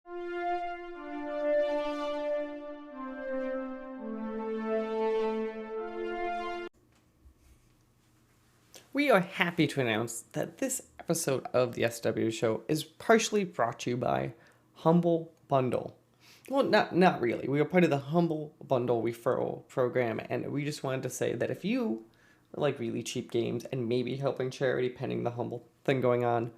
We are happy to announce that this episode of the SWW show is partially brought to you by Humble Bundle. Well, not really. We are part of the Humble Bundle referral program, and we just wanted to say that if you like really cheap games and maybe helping charity pending the Humble thing going on,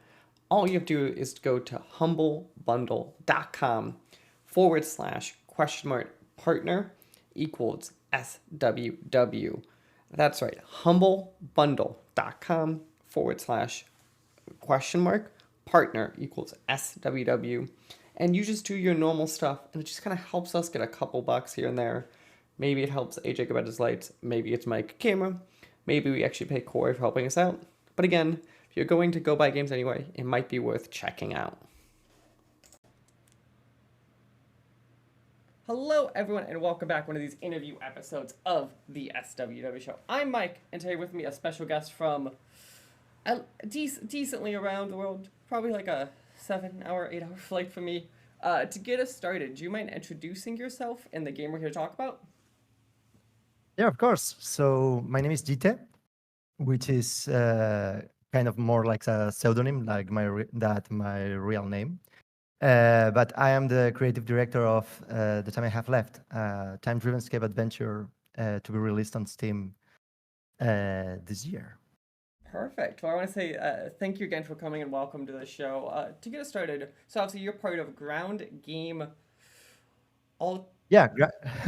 all you have to do is go to humblebundle.com/?partner equals SWW. That's right, humblebundle.com/?partner equals SWW. And you just do your normal stuff, and it just kind of helps us get a couple bucks here and there. Maybe it helps AJ get his lights, maybe it's Mike camera, maybe we actually pay Corey for helping us out. But again, if you're going to go buy games anyway, it might be worth checking out. Hello, everyone, and welcome back to one of these interview episodes of the SWW show. I'm Mike, and today with me a special guest from decently around the world, probably like a 7-hour, 8-hour flight for me. To get us started, do you mind introducing yourself and the game we're here to talk about? Yeah, of course. So my name is Jite, which is kind of more like a pseudonym, like my real name. But I am the creative director of The Time I Have Left, time-driven escape adventure to be released on Steam this year. Perfect. Well, I want to say thank you again for coming and welcome to the show. To get us started, so obviously you're part of Ground Game Yeah,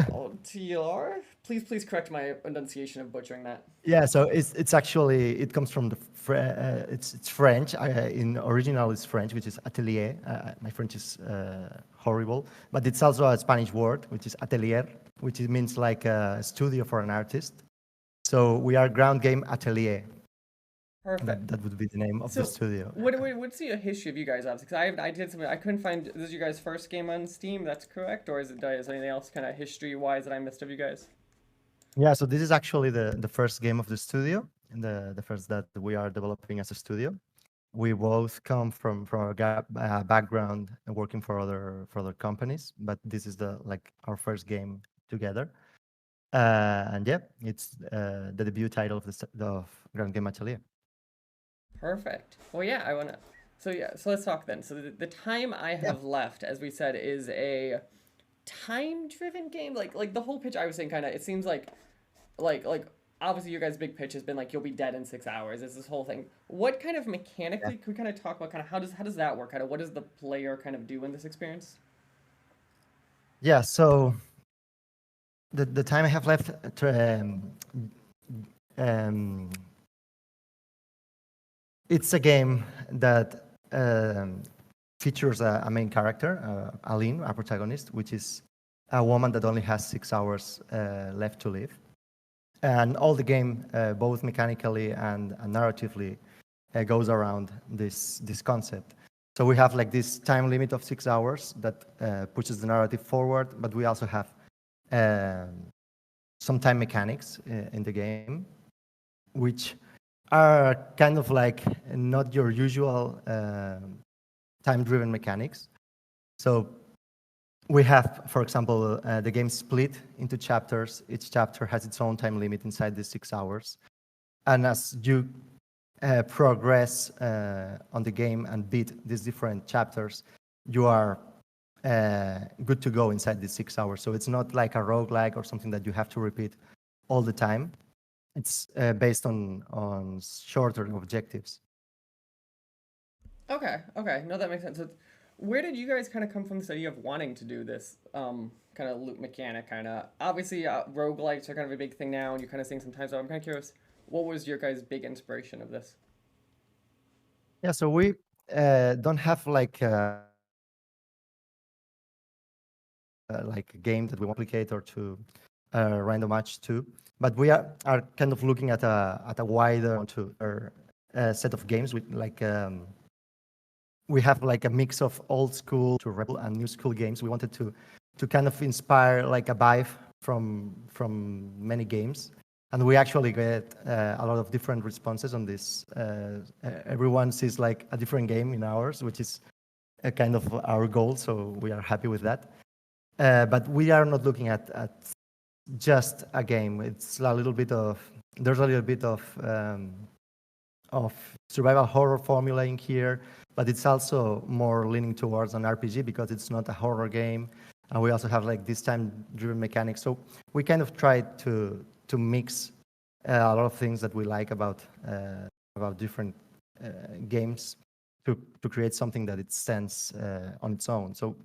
LTR. Please correct my enunciation of butchering that. yeah. So it's actually it comes from the it's French. In original, it's French, which is atelier. My French is horrible, but it's also a Spanish word, which is atelier, which means like a studio for an artist. So we are Ground Game Atelier. Perfect. That would be the name of the studio. What's the history of you guys, obviously? Because I did something I couldn't find. This is your guys' first game on Steam. That's correct, or is there anything else kind of history-wise that I missed of you guys? Yeah, so this is actually the first game of the studio, and the first that we are developing as a studio. We both come from a background and working for other companies, but this is our first game together. And yeah, it's the debut title of Grand Game Atelier. Perfect. Well, yeah, I wanna. So let's talk then. So the time I have left, as we said, is a time-driven game. Like the whole pitch I was saying, kind of. It seems like obviously your guys' big pitch has been like you'll be dead in 6 hours. It's this whole thing. What kind of mechanically can we kind of talk about? Kind of how does that work? Kind of what does the player kind of do in this experience? Yeah. So the time I have left. It's a game that features a main character, Aline, a protagonist, which is a woman that only has 6 hours left to live. And all the game, both mechanically and narratively, goes around this concept. So we have like this time limit of 6 hours that pushes the narrative forward, but we also have some time mechanics in the game, which are kind of like not your usual time-driven mechanics. So we have, for example, the game split into chapters. Each chapter has its own time limit inside the 6 hours. And as you progress on the game and beat these different chapters, you are good to go inside the 6 hours. So it's not like a roguelike or something that you have to repeat all the time. It's based on shorter objectives. Okay. No, that makes sense. So where did you guys kind of come from this idea of wanting to do this kind of loop mechanic? Kind of obviously roguelikes are kind of a big thing now, and you're kind of seeing sometimes. So I'm kind of curious, what was your guys' big inspiration of this? Yeah, so we don't have like a game that we want to replicate or to random match to, but we are kind of looking at a wider set of games with like we have like a mix of old school to rebel and new school games. We wanted to kind of inspire like a vibe from many games, and we actually get a lot of different responses on this. Everyone sees like a different game in ours, which is kind of our goal, so we are happy with that. But we are not looking at just a game. It's a little bit of there's a little bit of survival horror formula in here, but it's also more leaning towards an RPG because it's not a horror game. And we also have like this time-driven mechanics. So we kind of tried to mix a lot of things that we like about different games to create something that it stands on its own. So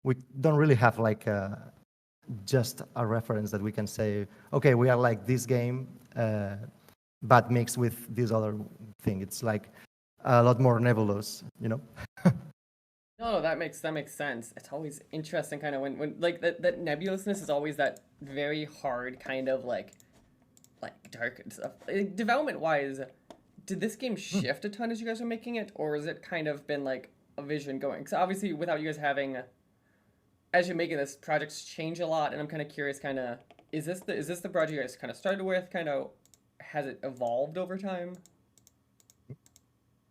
we don't really have like just a reference that we can say, okay, we are like this game, but mixed with this other thing. It's like a lot more nebulous, you know? No, that makes sense. It's always interesting, kind of when like that nebulousness is always that very hard kind of like dark and stuff. Like, development wise, did this game shift a ton as you guys were making it, or has it kind of been like a vision going? Because obviously, without you guys having, as you're making this, projects change a lot, and I'm kind of curious, kind of, is this the project you guys kind of started with? Kind of, has it evolved over time?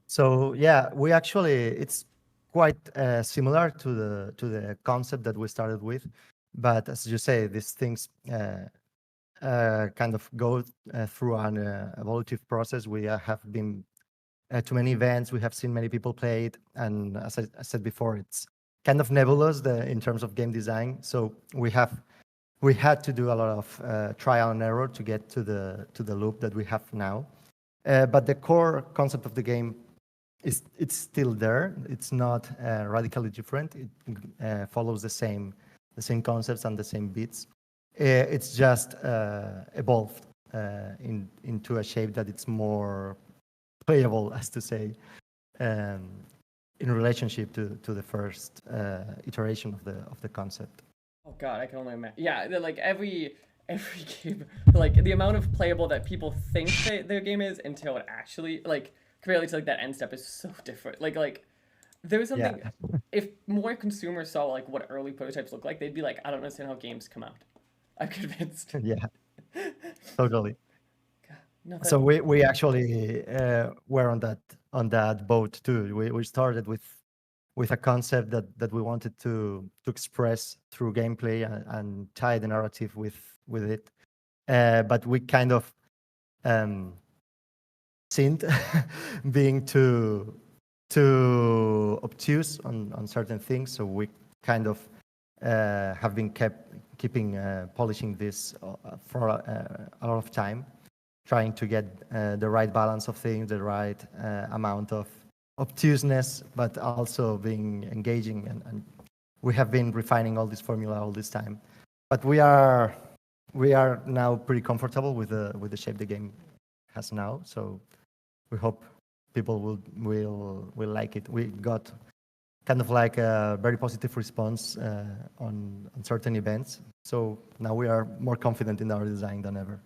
So yeah, we actually it's quite similar to the concept that we started with, but as you say, these things kind of go through an evolutive process. We have been to many events. We have seen many people play it, and as I said before, it's kind of nebulous in terms of game design. So we had to do a lot of trial and error to get to the loop that we have now. But the core concept of the game it's still there. It's not radically different. It follows the same concepts and the same beats. It's just evolved into a shape that it's more playable, as to say, um, in relationship to the first iteration of the concept. Oh God, I can only imagine. Yeah, like every game, like the amount of playable that people think their game is until it actually like compared to like that end step is so different. Like there was Yeah, something. If more consumers saw like what early prototypes look like, they'd be like, I don't understand how games come out. I'm convinced. yeah, totally. God, no, So that we actually were on that boat too. We started with a concept that we wanted to express through gameplay and tie the narrative with it. But we kind of um, sinned being too obtuse on certain things. So we kind of have been keeping polishing this for a lot of time, trying to get the right balance of things, the right amount of obtuseness, but also being engaging. And we have been refining all this formula all this time. But we are now pretty comfortable with the shape the game has now. So we hope people will like it. We got kind of like a very positive response on certain events. So now we are more confident in our design than ever.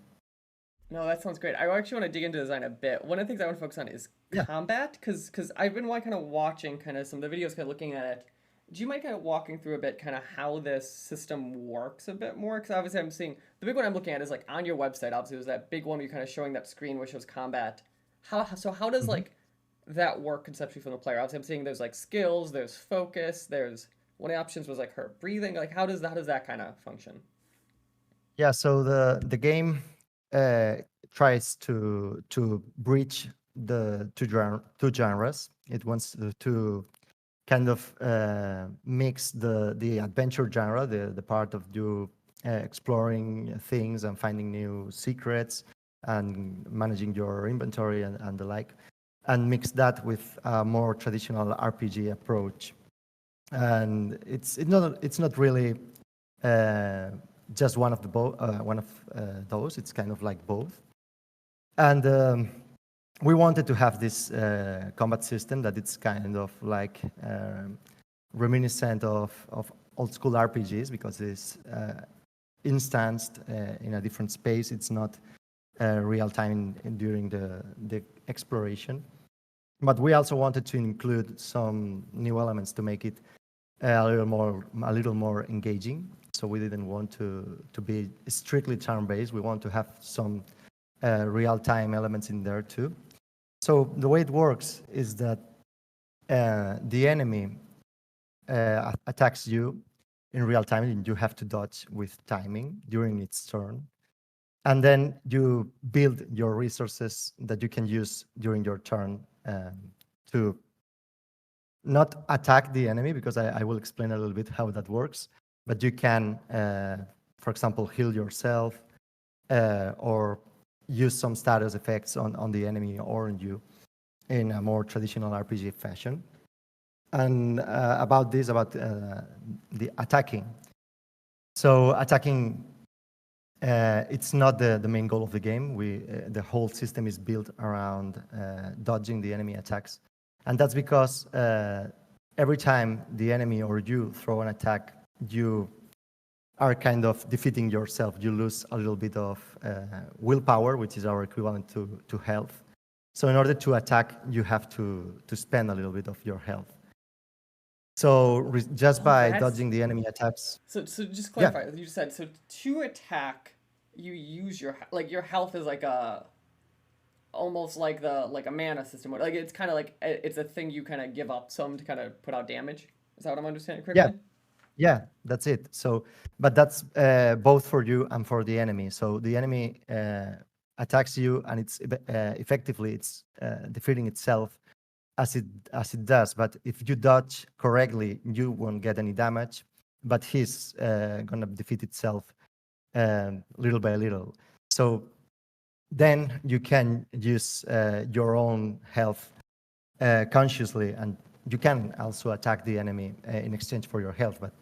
no, that sounds great. I actually want to dig into design a bit. One of the things I want to focus on is Yeah. combat, because I've been kind of watching kind of some of the videos, kind of looking at it. Do you mind kind of walking through a bit, kind of how this system works a bit more? Because obviously I'm seeing the big one I'm looking at is like on your website. Obviously, there's that big one where you're kind of showing that screen which shows combat. How does Mhm. like that work conceptually from the player? Obviously, I'm seeing there's like skills, there's focus, there's one of the options was like her breathing. Like how does that kind of function? Yeah. So the game uh, tries to breach the two genres. It wants to kind of mix the adventure genre, the part of you exploring things and finding new secrets and managing your inventory and the like, and mix that with a more traditional RPG approach. And it's not really uh, just one of those. It's kind of like both. And we wanted to have this combat system that it's kind of like reminiscent of old school RPGs because it's instanced in a different space. It's not real time during the exploration. But we also wanted to include some new elements to make it a little more engaging. So we didn't want to be strictly turn-based. We want to have some real-time elements in there too. So the way it works is that the enemy attacks you in real time, and you have to dodge with timing during its turn. And then you build your resources that you can use during your turn to not attack the enemy, because I will explain a little bit how that works. But you can, for example, heal yourself or use some status effects on the enemy or on you in a more traditional RPG fashion. And about the attacking. So attacking, it's not the main goal of the game. The whole system is built around dodging the enemy attacks. And that's because every time the enemy or you throw an attack, you are kind of defeating yourself. You lose a little bit of willpower, which is our equivalent to health. So in order to attack, you have to spend a little bit of your health. So just by dodging the enemy attacks. So just clarify. You just said so to attack, you use your health is like a almost like a mana system. Like it's kind of like it's a thing you kind of give up some to kind of put out damage. Is that what I'm understanding correctly? Yeah, that's it. So, but that's both for you and for the enemy. So the enemy attacks you, and it's effectively it's defeating itself as it does. But if you dodge correctly, you won't get any damage. But he's gonna defeat itself little by little. So then you can use your own health consciously, and you can also attack the enemy in exchange for your health. But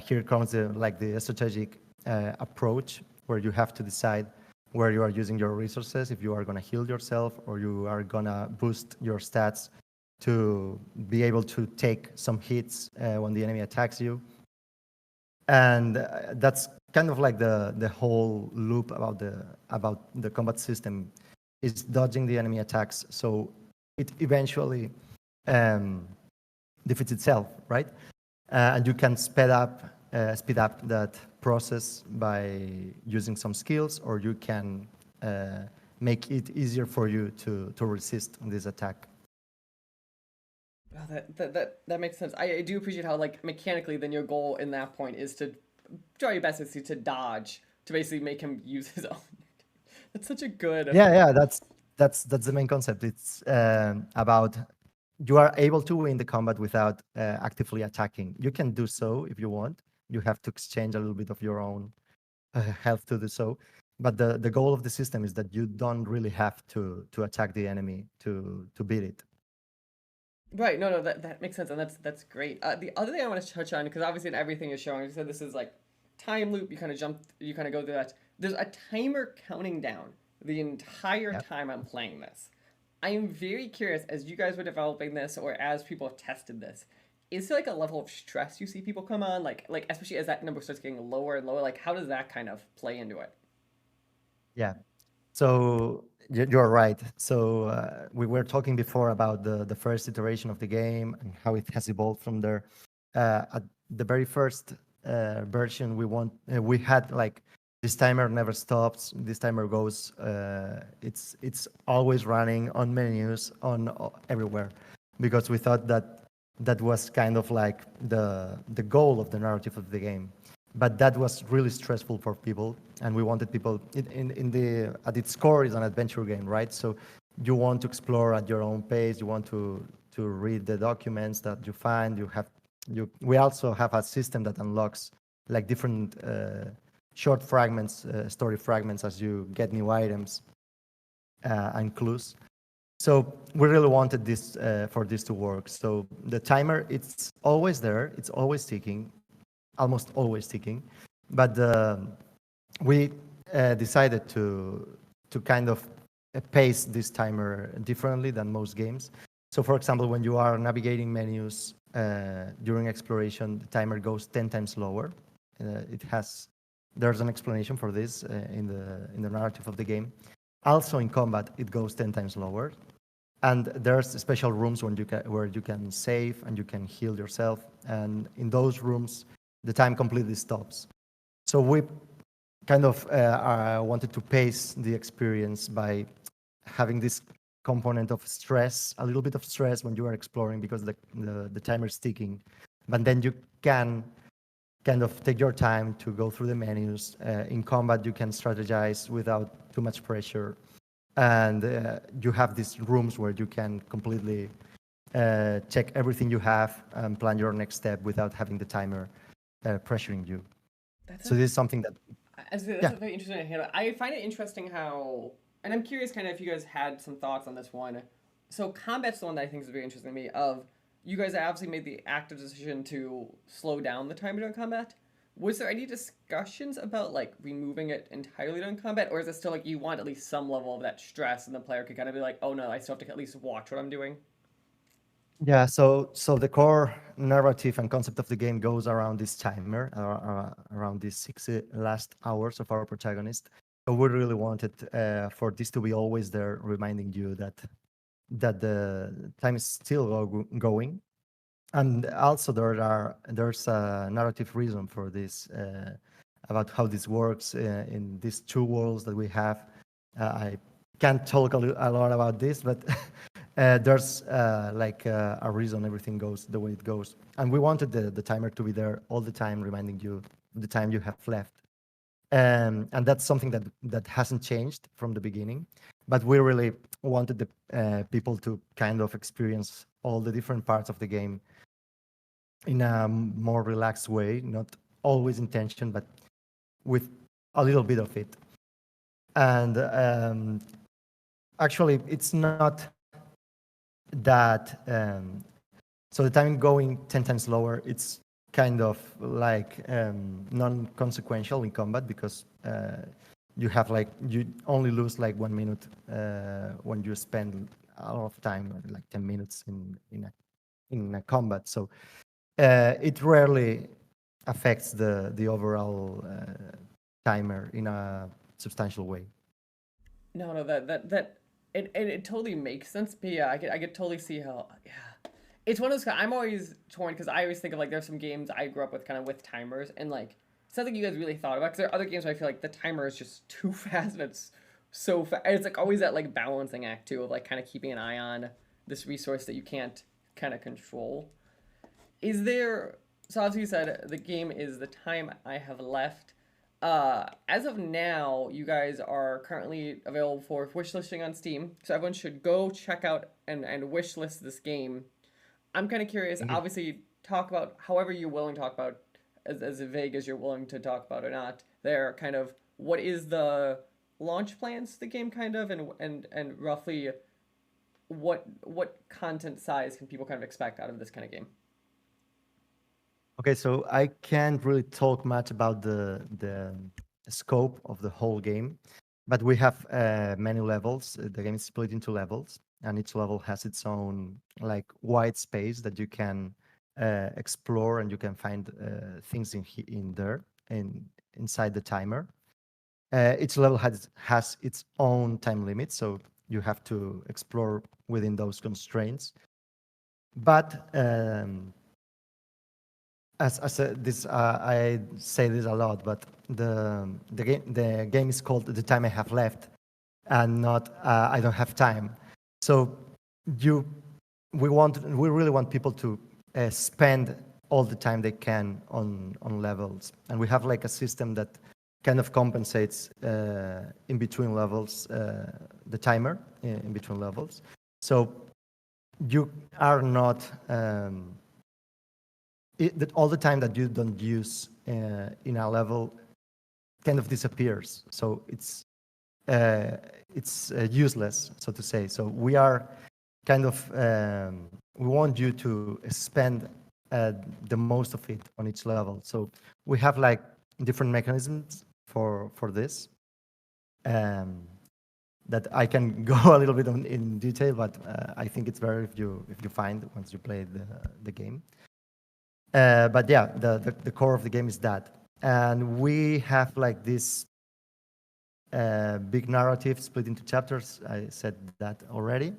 here comes the strategic approach, where you have to decide where you are using your resources, if you are going to heal yourself or you are going to boost your stats to be able to take some hits when the enemy attacks you. And that's kind of like the whole loop about the combat system, is dodging the enemy attacks, so it eventually defeats itself, right? And you can speed up that process by using some skills, or you can make it easier for you to resist this attack. Oh, that makes sense. I do appreciate how like mechanically then your goal in that point is to try your best to dodge to basically make him use his own. That's such a good. Yeah. That's the main concept. It's about you are able to win the combat without actively attacking. You can do so if you want. You have to exchange a little bit of your own health to do so. But the goal of the system is that you don't really have to attack the enemy to beat it. Right. No, that makes sense, and that's great. The other thing I want to touch on, because obviously in everything is showing, you said this is like time loop. You kind of go through that. There's a timer counting down the entire time I'm playing this. I am very curious, as you guys were developing this, or as people have tested this, is there like a level of stress you see people come on, like especially as that number starts getting lower and lower? Like, how does that kind of play into it? Yeah. So you're right. So we were talking before about the first iteration of the game and how it has evolved from there. At the very first version, we had like this timer never stops. This timer goes. It's always running on menus on everywhere, because we thought that was kind of like the goal of the narrative of the game. But that was really stressful for people, and we wanted people at its core is an adventure game, right? So you want to explore at your own pace. You want to read the documents that you find. We also have a system that unlocks like different short fragments, story fragments, as you get new items and clues. So we really wanted this for this to work. So the timer, it's always there. It's always ticking, almost always ticking. But we decided to kind of pace this timer differently than most games. So for example, when you are navigating menus during exploration, the timer goes 10 times slower. There's an explanation for this in the narrative of the game. Also in combat, it goes 10 times lower. And there's special rooms where you can save and you can heal yourself. And in those rooms, the time completely stops. So we kind of wanted to pace the experience by having this component of stress, a little bit of stress when you are exploring, because the timer is ticking. but then you can kind of take your time to go through the menus. In combat, you can strategize without too much pressure. And you have these rooms where you can completely check everything you have and plan your next step without having the timer pressuring you. That's So a this is something that, that's yeah, a very interesting idea. I find it interesting how, and I'm curious kind of if you guys had some thoughts on this one. So combat's the one that I think is very interesting to me. Of you guys obviously made the active decision to slow down the time during combat. Was there any discussions about like removing it entirely during combat, or is it still like you want at least some level of that stress, and the player can kind of be like, oh no, I still have to at least watch what I'm doing? yeah. So the core narrative and concept of the game goes around this timer, around these 60 last hours of our protagonist. So we really wanted for this to be always there, reminding you that the time is still going. And also there's a narrative reason for this about how this works in these two worlds that we have. I can't talk a lot about this, but there's a reason everything goes the way it goes. And we wanted the timer to be there all the time, reminding you the time you have left. And that's something that hasn't changed from the beginning. But we really wanted the people to kind of experience all the different parts of the game in a more relaxed way, not always in tension, but with a little bit of it. And actually, it's not that. So the time going 10 times slower, it's kind of like non-consequential in combat because you have you only lose like 1 minute when you spend a lot of time, like 10 minutes in a combat. So it rarely affects the overall timer in a substantial way. No, no, that it totally makes sense. But yeah, I could totally see how. Yeah, it's one of those. I'm always torn because I always think of like there's some games I grew up with kind of with timers and like it's something you guys really thought about because there are other games where I feel like the timer is just too fast and it's so fast. It's like always that like balancing act too of like kind of keeping an eye on this resource that you can't kind of control. Is there? So as you said, the game is the time I have left. As of now, you guys are currently available for wishlisting on Steam, so everyone should go check out and wishlist this game. I'm kind of curious. Thank you. Obviously, talk about however you're willing to talk about, as vague as you're willing to talk about or not. There, kind of, what is the launch plans for the game, kind of, and roughly what content size can people kind of expect out of this kind of game? Okay, so I can't really talk much about the scope of the whole game, but we have many levels. The game is split into levels, and each level has its own like white space that you can explore, and you can find things in there in inside the timer. Each level has its own time limit, so you have to explore within those constraints. But as this, I say this a lot, but the game is called "The Time I Have Left," and not "I Don't Have Time." So you, we really want people to spend all the time they can on levels, and we have like a system that kind of compensates in between levels the timer in between levels. So you are not. That all the time that you don't use in a level kind of disappears. So it's useless, so to say. So we are kind of we want you to spend the most of it on each level. So we have like different mechanisms for this that I can go a little bit in detail, but I think it's better if you find once you play the game. But yeah, the core of the game is that. And we have like this big narrative split into chapters. I said that already.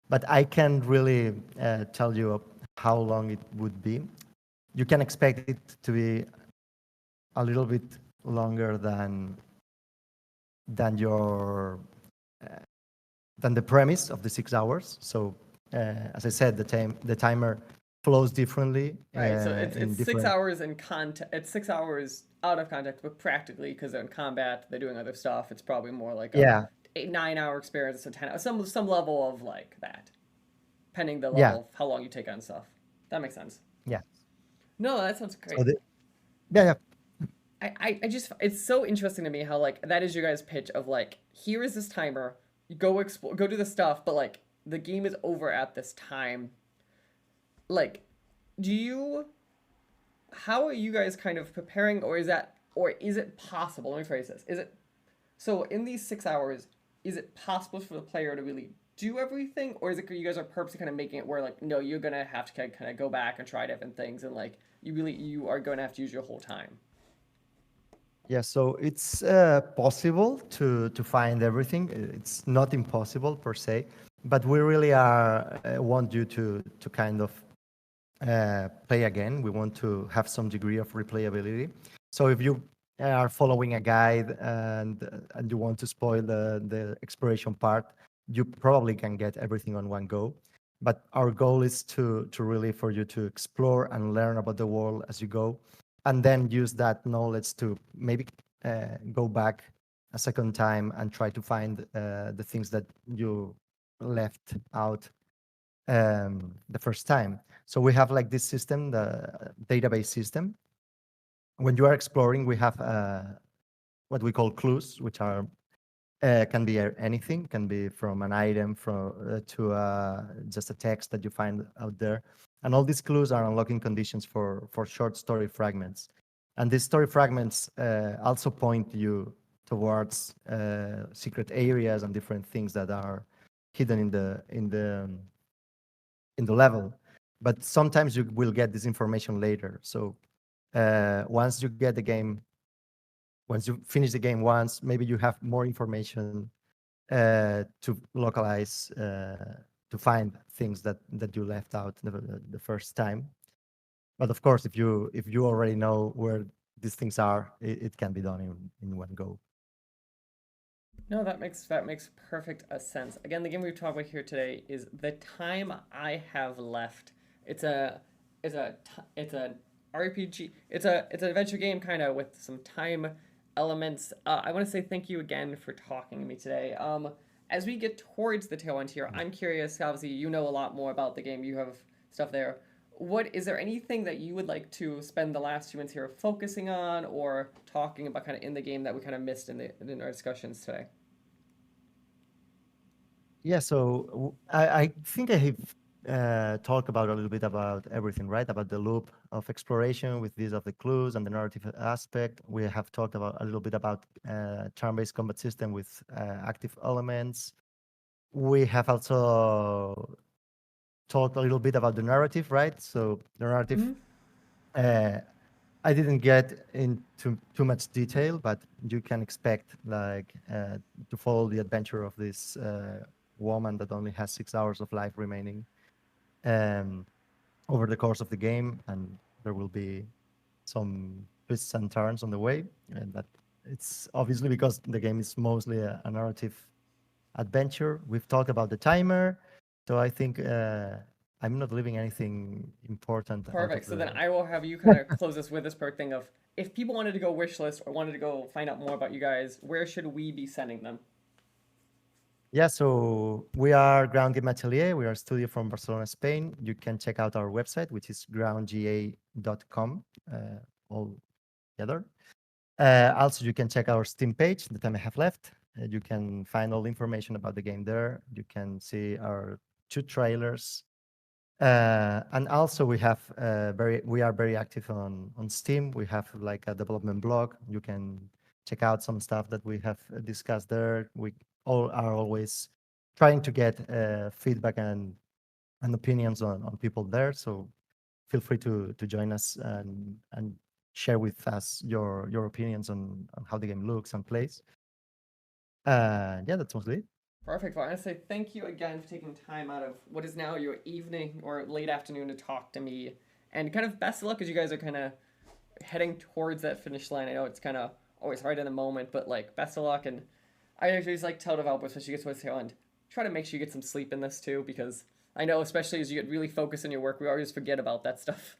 But I can't really tell you how long it would be. You can expect it to be a little bit longer than your than the premise of the 6 hours. So as I said, the timer flows differently Right. So it's in 6 different. hours in context. It's 6 hours out of context, but practically because they're in combat, they're doing other stuff. It's probably more like a Yeah, 8 9 hour experience, so 10 some level of like that, depending the yeah, level of how long you take on stuff. That makes sense. yeah. No, that sounds So great. the, yeah, yeah, I just it's so interesting to me how like that is your guys' pitch of like here is this timer, you go explore, go do the stuff, but like the game is over at this time. Like, do you how are you guys kind of preparing, or is it possible? Let me phrase this: is it so in these 6 hours? Is it possible for the player to really do everything, or is it you guys are purposely kind of making it where like no, you're gonna have to kind of go back and try different things, and like you are going to have to use your whole time. yeah. So it's possible to find everything. It's not impossible per se, but we really are want you to kind of play again. We want to have some degree of replayability. So if you are following a guide and you want to spoil the exploration part, you probably can get everything on one go. But our goal is to really for you to explore and learn about the world as you go, and then use that knowledge to maybe go back a second time and try to find the things that you left out the first time. So we have like this system, the database system. When you are exploring, we have what we call clues, which are can be anything, can be from an item from to just a text that you find out there, and all these clues are unlocking conditions for short story fragments, and these story fragments also point you towards secret areas and different things that are hidden in the level. But sometimes you will get this information later. So once you get the game, once you finish the game once, maybe you have more information to localize, to find things that you left out the first time. But of course, if you already know where these things are, it can be done in one go. No, that makes perfect sense. Again, the game we've talked about here today is The Time I Have Left. It's a it's a RPG. It's an adventure game kind of with some time elements. I want to say thank you again for talking to me today. As we get towards the tail end here, I'm curious. Obviously, you know a lot more about the game. You have stuff there. What is there anything that you would like to spend the last few minutes here focusing on or talking about kind of in the game that we kind of missed in our discussions today? Yeah, so I think I have talked about a little bit about everything, right? About the loop of exploration with these of the clues and the narrative aspect. We have talked about a little bit about turn-based combat system with active elements. We have also talked a little bit about the narrative, right? So the narrative, Mm-hmm. uh, I didn't get into too much detail, but you can expect like to follow the adventure of this woman that only has 6 hours of life remaining um, over the course of the game, and there will be some twists and turns on the way. And that it's obviously because the game is mostly a narrative adventure. We've talked about the timer, so I think I'm not leaving anything important out Perfect. of So then the. I will have you kind of close us with this perfect thing of if people wanted to go wish list or wanted to go find out more about you guys, where should we be sending them? Yeah, so we are Ground Game Atelier. We are a studio from Barcelona, Spain. You can check out our website, which is groundga.com, all together. Also, you can check our Steam page, The Time I Have Left. You can find all the information about the game there. You can see our two trailers. And also, we are very active on Steam. We have like a development blog. You can check out some stuff that we have discussed there. We all are always trying to get feedback and opinions on people there. So feel free to join us and share with us your opinions on how the game looks and plays. Yeah, that's mostly it. Perfect. Well, I want to say thank you again for taking time out of what is now your evening or late afternoon to talk to me. And kind of best of luck as you guys are kind of heading towards that finish line. I know it's kind of always hard in the moment, but like best of luck. And I always like tell developers, especially get towards the tail end, try to make sure you get some sleep in this too, because I know, especially as you get really focused in your work, we always forget about that stuff.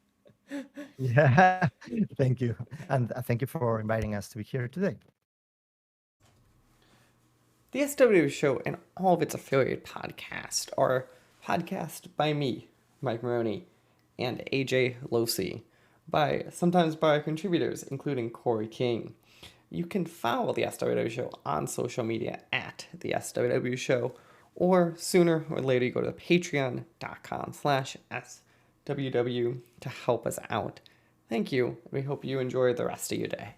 Yeah, thank you. And thank you for inviting us to be here today. The SWW show and all of its affiliate podcasts are podcast by me, Mike Maroney, and AJ Losi, sometimes by our contributors, including Corey King. You can follow the SWW show on social media at the SWW show, or sooner or later you go to patreon.com/SWW to help us out. Thank you. We hope you enjoy the rest of your day.